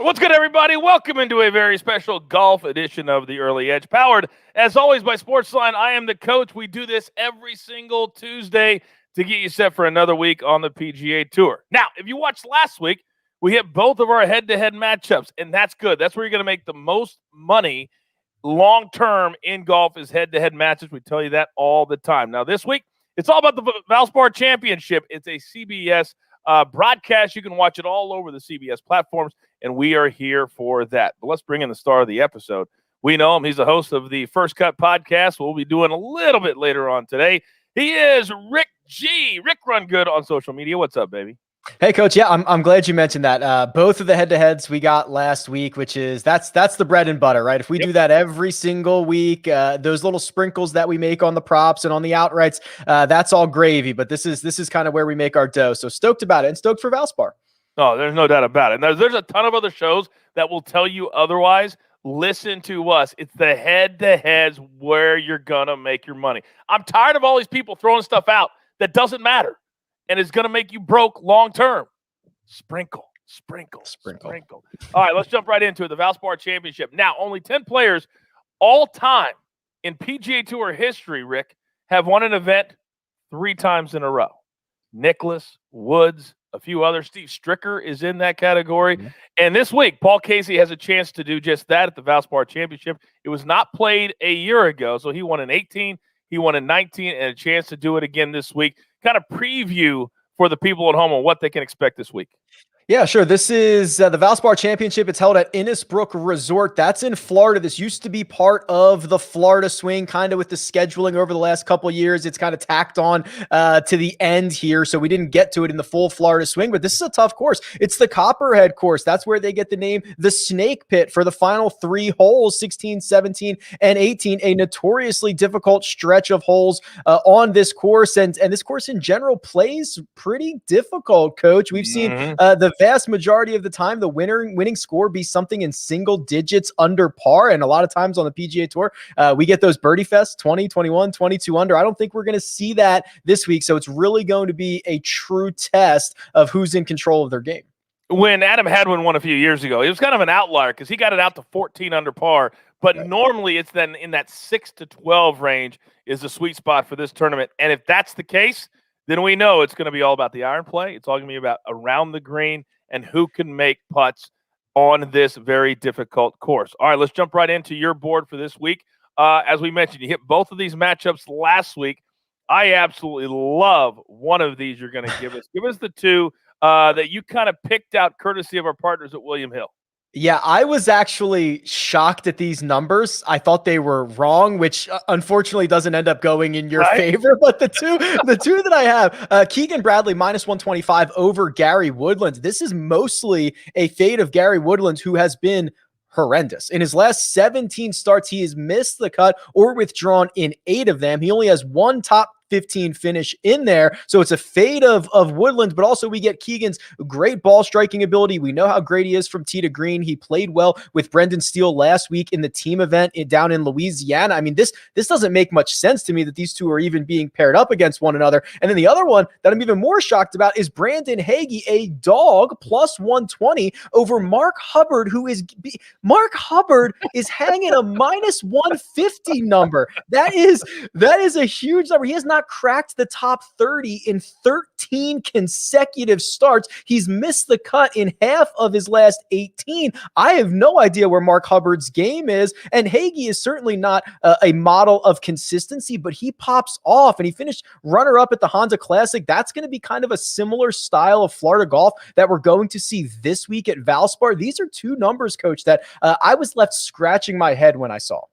What's good, everybody? Welcome into a very special golf edition of The Early Edge, powered, as always, by SportsLine. I am the coach. We do this every single Tuesday to get you set for another week on the PGA Tour. Now, if you watched last week, we hit both of our head-to-head matchups, and that's good. That's where you're going to make the most money long-term in golf is head-to-head matches. We tell you that all the time. Now, this week, it's all about the Valspar Championship. It's a CBS broadcast. You can watch it all over the CBS platforms, and we are here for that. But let's bring in the star of the episode. We know him. He's the host of the First Cut podcast. We'll be doing a little bit later on today. He is Rick G. Rick Run Good on social media. What's up, baby? Hey, Coach. Yeah, I'm glad you mentioned that. Both of the head-to-heads we got last week, which is that's the bread and butter, right? If we do that every single week, those little sprinkles that we make on the props and on the outrights, that's all gravy. But this is kind of where we make our dough. So stoked about it, and stoked for Valspar. Oh, there's no doubt about it. And there's a ton of other shows that will tell you otherwise. Listen to us. It's the head-to-heads where you're gonna make your money. I'm tired of all these people throwing stuff out that doesn't matter and it's going to make you broke long-term. Sprinkle. All right, let's jump right into it. The Valspar Championship. Now, only 10 players all time in PGA Tour history, Rick, have won an event 3 times in a row. Nicklaus, Woods, a few others. Steve Stricker is in that category. Mm-hmm. And this week, Paul Casey has a chance to do just that at the Valspar Championship. It was not played a year ago, so he won in 18, he won in 19, and a chance to do it again this week. Kind of preview for the people at home on what they can expect this week. Yeah, sure. This is the Valspar Championship. It's held at Innisbrook Resort. That's in Florida. This used to be part of the Florida swing, kind of with the scheduling over the last couple of years. It's kind of tacked on to the end here, so we didn't get to it in the full Florida swing, but this is a tough course. It's the Copperhead course. That's where they get the name the Snake Pit for the final 3 holes, 16, 17, and 18, a notoriously difficult stretch of holes on this course, and this course in general plays pretty difficult, Coach. We've seen the vast majority of the time, the winning score be something in single digits under par. And a lot of times on the PGA Tour, we get those birdie fests, 20, 21, 22 under. I don't think we're going to see that this week. So it's really going to be a true test of who's in control of their game. When Adam Hadwin won a few years ago, it was kind of an outlier because he got it out to 14 under par. But normally it's then in that 6 to 12 range is the sweet spot for this tournament. And if that's the case, then we know it's going to be all about the iron play. It's all going to be about around the green and who can make putts on this very difficult course. All right, let's jump right into your board for this week. As we mentioned, you hit both of these matchups last week. I absolutely love one of these you're going to give us. Give us the 2 that you kind of picked out courtesy of our partners at William Hill. Yeah, I was actually shocked at these numbers. I thought they were wrong, which unfortunately doesn't end up going in your favor. But the two that I have, Keegan Bradley minus 125 over Gary Woodland. This is mostly a fade of Gary Woodland, who has been horrendous. In his last 17 starts, he has missed the cut or withdrawn in 8 of them. He only has 1 top 15 finish in there. So it's a fade of Woodland, but also we get Keegan's great ball striking ability. We know how great he is from tee to green. He played well with Brendan Steele last week in the team event down in Louisiana. I mean, this doesn't make much sense to me that these two are even being paired up against one another. And then the other one that I'm even more shocked about is Brandon Hagee, a dog, plus 120 over Mark Hubbard, Mark Hubbard is hanging a minus 150 number. That is a huge number. He has not cracked the top 30 in 13 consecutive starts. He's missed the cut in half of his last 18. I have no idea where Mark Hubbard's game is, and Hagee is certainly not a model of consistency, but he pops off, and he finished runner-up at the Honda Classic. That's going to be kind of a similar style of Florida golf that we're going to see this week at Valspar. These are 2 numbers, Coach, that I was left scratching my head when I saw.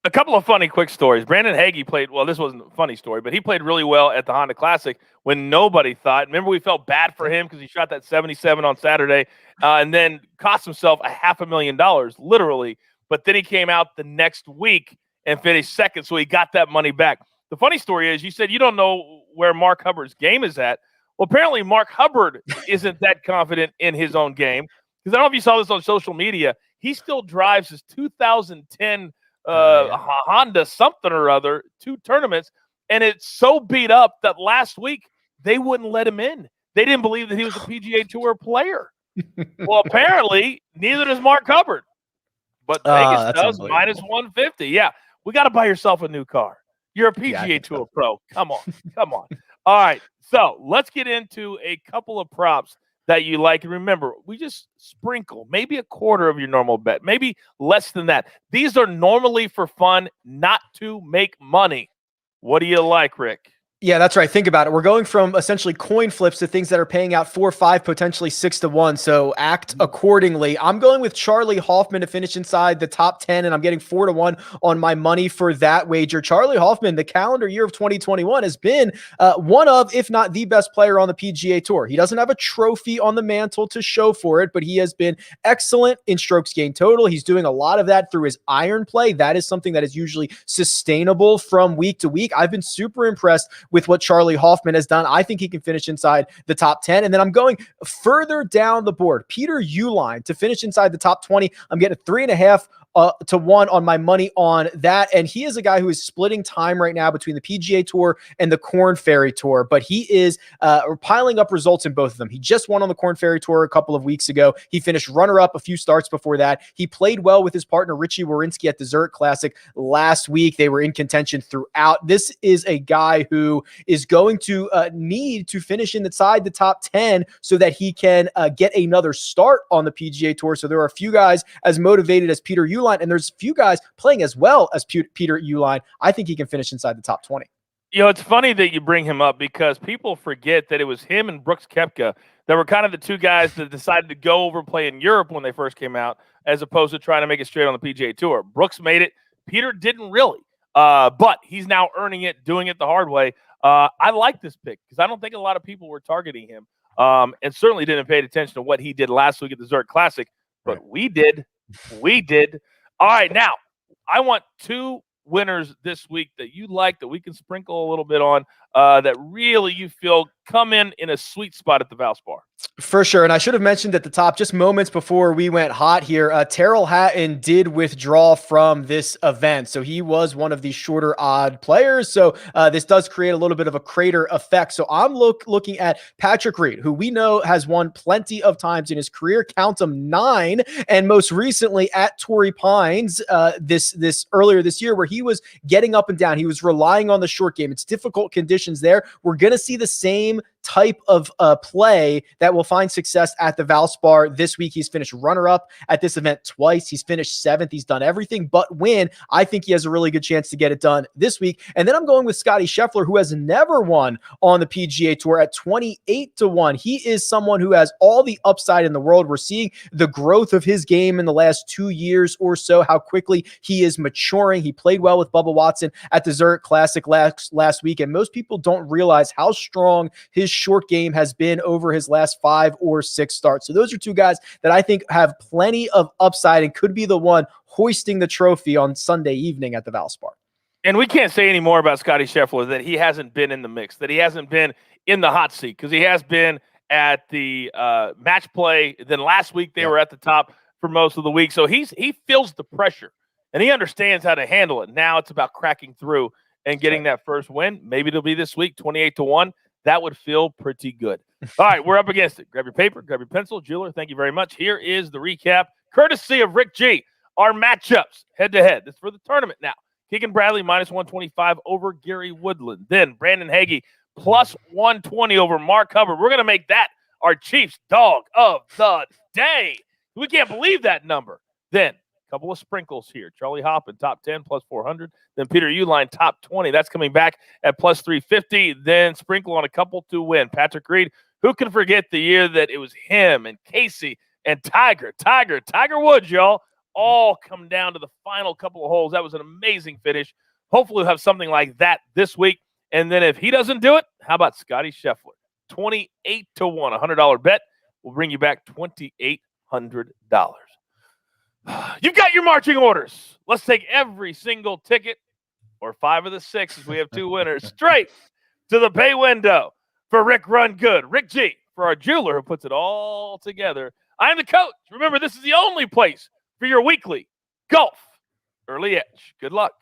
A couple of funny quick stories. Brandon Hagee played, well, this wasn't a funny story, but he played really well at the Honda Classic when nobody thought. Remember, we felt bad for him because he shot that 77 on Saturday and then cost himself $500,000, literally. But then he came out the next week and finished second, so he got that money back. The funny story is you said you don't know where Mark Hubbard's game is at. Well, apparently Mark Hubbard isn't that confident in his own game because I don't know if you saw this on social media. He still drives his 2010 Honda something or other, 2 tournaments, and it's so beat up that last week they wouldn't let him in. They didn't believe that he was a PGA Tour player. Well, apparently, neither does Mark Hubbard. But Vegas That's does minus unbelievable. 150. Yeah, we got to buy yourself a new car. You're a Yeah, I PGA think Tour so. pro. Come on. Come on. All right. So let's get into a couple of props that you like. And remember, we just sprinkle maybe a quarter of your normal bet, maybe less than that. These are normally for fun, not to make money. What do you like, Rick? Yeah, that's right. Think about it. We're going from essentially coin flips to things that are paying out 4, 5, potentially 6 to 1. So act accordingly. I'm going with Charlie Hoffman to finish inside the top 10, and I'm getting 4 to 1 on my money for that wager. Charlie Hoffman, the calendar year of 2021, has been one of, if not the best player on the PGA Tour. He doesn't have a trophy on the mantle to show for it, but he has been excellent in strokes gained total. He's doing a lot of that through his iron play. That is something that is usually sustainable from week to week. I've been super impressed with what Charlie Hoffman has done. I think he can finish inside the top 10. And then I'm going further down the board. Peter Uihlein to finish inside the top 20. I'm getting 3.5 to 1 on my money on that. And he is a guy who is splitting time right now between the PGA Tour and the Korn Ferry Tour, but he is piling up results in both of them. He just won on the Korn Ferry Tour a couple of weeks ago. He finished runner-up a few starts before that. He played well with his partner Richie Wawrinski at the Zurich Classic last week. They were in contention throughout. This is a guy who is going to need to finish inside the top 10 so that he can get another start on the PGA Tour. So there are a few guys as motivated as Peter Uihlein, and there's a few guys playing as well as Peter Uihlein. I think he can finish inside the top 20. You know, it's funny that you bring him up because people forget that it was him and Brooks Koepka that were kind of the two guys that decided to go over play in Europe when they first came out, as opposed to trying to make it straight on the PGA Tour. Brooks made it. Peter didn't really, but he's now earning it, doing it the hard way. I like this pick because I don't think a lot of people were targeting him, and certainly didn't pay attention to what he did last week at the Zurich Classic, but Right. we did. We did. All right, now I want two winners this week that you like that we can sprinkle a little bit on that really you feel come in a sweet spot at the Valspar. For sure. And I should have mentioned at the top, just moments before we went hot here, Terrell Hatton did withdraw from this event. So he was one of the shorter odd players. So this does create a little bit of a crater effect. So I'm looking at Patrick Reed, who we know has won plenty of times in his career, count them 9. And most recently at Torrey Pines this earlier this year, where he was getting up and down. He was relying on the short game. It's difficult conditions there. We're going to see the same type of play that will find success at the Valspar this week. He's finished runner-up at this event twice. He's finished 7th. He's done everything but win. I think he has a really good chance to get it done this week. And then I'm going with Scottie Scheffler, who has never won on the PGA Tour at 28 to 1. He is someone who has all the upside in the world. We're seeing the growth of his game in the last 2 years or so, how quickly he is maturing. He played well with Bubba Watson at the Zurich Classic last week, and most people don't realize how strong his short game has been over his last 5 or 6 starts. So those are two guys that I think have plenty of upside and could be the one hoisting the trophy on Sunday evening at the Valspar. And we can't say any more about Scottie Scheffler that he hasn't been in the mix, that he hasn't been in the hot seat, because he has been at the match play. Then last week they were at the top for most of the week. So he feels the pressure and he understands how to handle it. Now it's about cracking through and getting that first win. Maybe it'll be this week, 28 to 1. That would feel pretty good. All right, we're up against it. Grab your paper, grab your pencil. Jeweler, thank you very much. Here is the recap, courtesy of Rick G. Our matchups head-to-head. This is for the tournament now. Keegan Bradley, minus 125 over Gary Woodland. Then Brandon Hagee, plus 120 over Mark Hubbard. We're going to make that our Chiefs dog of the day. We can't believe that number. Then couple of sprinkles here. Charlie Hoffman, top 10, plus 400. Then Peter Uihlein, top 20. That's coming back at plus 350. Then sprinkle on a couple to win. Patrick Reed, who can forget the year that it was him and Casey and Tiger Woods, y'all, all come down to the final couple of holes. That was an amazing finish. Hopefully we'll have something like that this week. And then if he doesn't do it, how about Scottie Scheffler? 28 to 1, $100 bet will bring you back $2,800. You've got your marching orders. Let's take every single ticket, or 5 of the 6, as we have 2 winners, straight to the pay window for Rick Run Good. Rick G, for our jeweler who puts it all together. I'm the coach. Remember, this is the only place for your weekly golf early edge. Good luck.